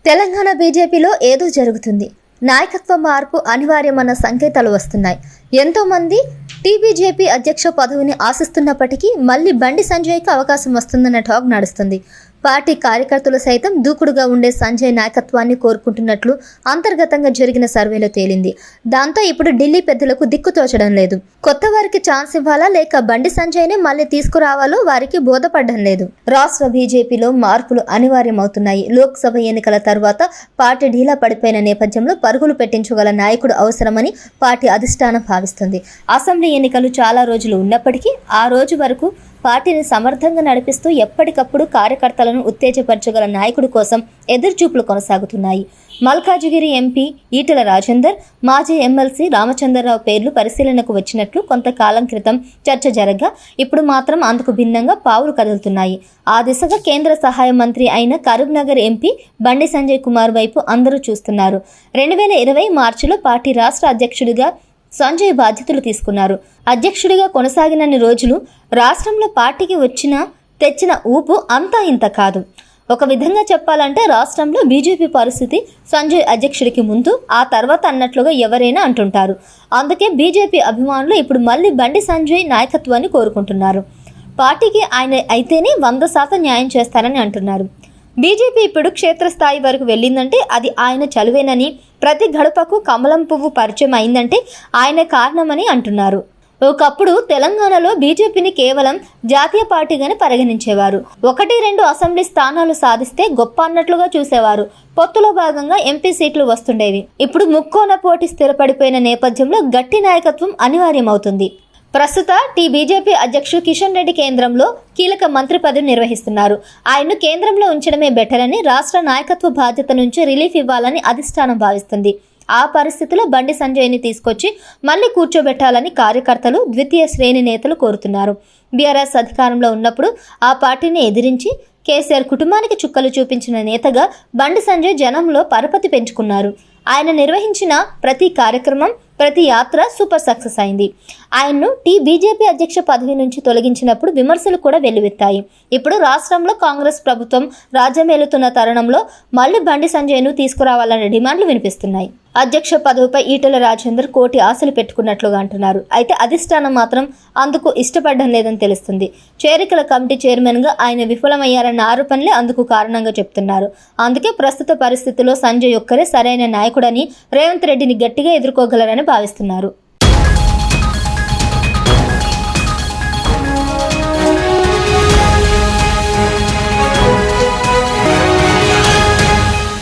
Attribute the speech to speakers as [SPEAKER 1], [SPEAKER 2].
[SPEAKER 1] తెలంగాణ బీజేపీలో ఏదో జరుగుతుంది. నాయకత్వ మార్పు అనివార్యమన్న సంకేతాలు వస్తున్నాయి. ఎంతో మంది టీబీజేపీ అధ్యక్ష పదవిని ఆశిస్తున్నప్పటికీ మళ్ళీ బండి సంజయ్కి అవకాశం వస్తుందన్న టాక్ నడుస్తుంది. పార్టీ కార్యకర్తలు సైతం దూకుడుగా ఉండే సంజయ్ నాయకత్వాన్ని కోరుకుంటున్నట్లు అంతర్గతంగా జరిగిన సర్వేలో తేలింది. దాంతో ఇప్పుడు ఢిల్లీ పెద్దలకు దిక్కుతోచడం లేదు. కొత్త వారికి ఛాన్స్ ఇవ్వాలా లేక బండి సంజయ్ని మళ్ళీ తీసుకురావాలో వారికి బోధపడడం లేదు. రాష్ట్ర బీజేపీలో మార్పులు అనివార్యమవుతున్నాయి. లోక్సభ ఎన్నికల తర్వాత పార్టీ ఢీలా పడిపోయిన నేపథ్యంలో పరుగులు పెట్టించగల నాయకుడు అవసరమని పార్టీ అధిష్టానం భావిస్తుంది. అసెంబ్లీ ఎన్నికలు చాలా రోజులు ఉన్నప్పటికీ ఆ రోజు వరకు పార్టీని సమర్థంగా నడిపిస్తూ ఎప్పటికప్పుడు కార్యకర్తలను ఉత్తేజపరచగల నాయకుడి కోసం ఎదురుచూపులు కొనసాగుతున్నాయి. మల్కాజిగిరి ఎంపీ ఈటెల రాజేందర్, మాజీ ఎమ్మెల్సీ రామచంద్రరావు పేర్లు పరిశీలనకు వచ్చినట్లు కొంతకాలం క్రితం చర్చ జరగగా ఇప్పుడు మాత్రం అందుకు భిన్నంగా పావులు కదులుతున్నాయి. ఆ దిశగా కేంద్ర సహాయ మంత్రి అయిన కరీంనగర్ ఎంపీ బండి సంజయ్ కుమార్ వైపు అందరూ చూస్తున్నారు. 2020 మార్చిలో పార్టీ రాష్ట్ర అధ్యక్షుడిగా సంజయ్ బాధ్యతలు తీసుకున్నారు. అధ్యక్షుడిగా కొనసాగినన్ని రోజులు రాష్ట్రంలో పార్టీకి తెచ్చిన ఊపు అంతా ఇంత కాదు. ఒక విధంగా చెప్పాలంటే రాష్ట్రంలో బీజేపీ పరిస్థితి సంజయ్ అధ్యక్షుడికి ముందు ఆ తర్వాత అన్నట్లుగా ఎవరైనా అంటుంటారు. అందుకే బీజేపీ అభిమానులు ఇప్పుడు మళ్ళీ బండి సంజయ్ నాయకత్వాన్ని కోరుకుంటున్నారు. పార్టీకి ఆయన అయితేనే 100% న్యాయం చేస్తారని అంటున్నారు. బీజేపీ ఇప్పుడు క్షేత్రస్థాయి వరకు వెళ్ళిందంటే అది ఆయన చలువేనని, ప్రతి గడపకు కమలం పువ్వు పరిచయం అయిందంటే ఆయన కారణమని అంటున్నారు. ఒకప్పుడు తెలంగాణలో బీజేపీని కేవలం జాతీయ పార్టీగానే పరిగణించేవారు. 1-2 అసెంబ్లీ స్థానాలు సాధిస్తే గొప్ప అన్నట్లుగా చూసేవారు. పొత్తులో భాగంగా ఎంపీ సీట్లు వస్తుండేవి. ఇప్పుడు ముక్కోన పోటీ స్థిరపడిపోయిన నేపథ్యంలో గట్టి నాయకత్వం అనివార్యమవుతుంది. ప్రస్తుత బీజేపీ అధ్యక్షుడు కిషన్ రెడ్డి కేంద్రంలో కీలక మంత్రి పదవి నిర్వహిస్తున్నారు. ఆయన్ను కేంద్రంలో ఉంచడమే బెటర్ అని, రాష్ట్ర నాయకత్వ బాధ్యత నుంచి రిలీఫ్ ఇవ్వాలని అధిష్టానం భావిస్తుంది. ఆ పరిస్థితిలో బండి సంజయ్ని తీసుకొచ్చి మళ్ళీ కూర్చోబెట్టాలని కార్యకర్తలు, ద్వితీయ శ్రేణి నేతలు కోరుతున్నారు. బీఆర్ఎస్ అధికారంలో ఉన్నప్పుడు ఆ పార్టీని ఎదిరించి కేసీఆర్ కుటుంబానికి చుక్కలు చూపించిన నేతగా బండి సంజయ్ జనంలో పరపతి పెంచుకున్నారు. ఆయన నిర్వహించిన ప్రతి కార్యక్రమం, ప్రతి యాత్ర సూపర్ సక్సెస్ అయింది. ఆయన్ను బీజేపీ అధ్యక్ష పదవి నుంచి తొలగించినప్పుడు విమర్శలు కూడా వెల్లువెత్తాయి. ఇప్పుడు రాష్ట్రంలో కాంగ్రెస్ ప్రభుత్వం రాజ్యమేలుతున్న తరుణంలో మళ్ళీ బండి సంజయ్ను తీసుకురావాలనే డిమాండ్లు వినిపిస్తున్నాయి. అధ్యక్ష పదవిపై ఈటెల రాజేందర్ కోటి ఆశలు పెట్టుకున్నట్లుగా అంటున్నారు. అయితే అధిష్టానం మాత్రం అందుకు ఇష్టపడడం లేదని తెలుస్తుంది. చేరికల కమిటీ చైర్మన్గా ఆయన విఫలమయ్యారన్న ఆరోపణలే అందుకు కారణంగా చెప్తున్నారు. అందుకే ప్రస్తుత పరిస్థితుల్లో సంజయ్ ఒక్కరే సరైన నాయకుడని, రేవంత్ రెడ్డిని గట్టిగా ఎదుర్కోగలరని భావిస్తున్నారు.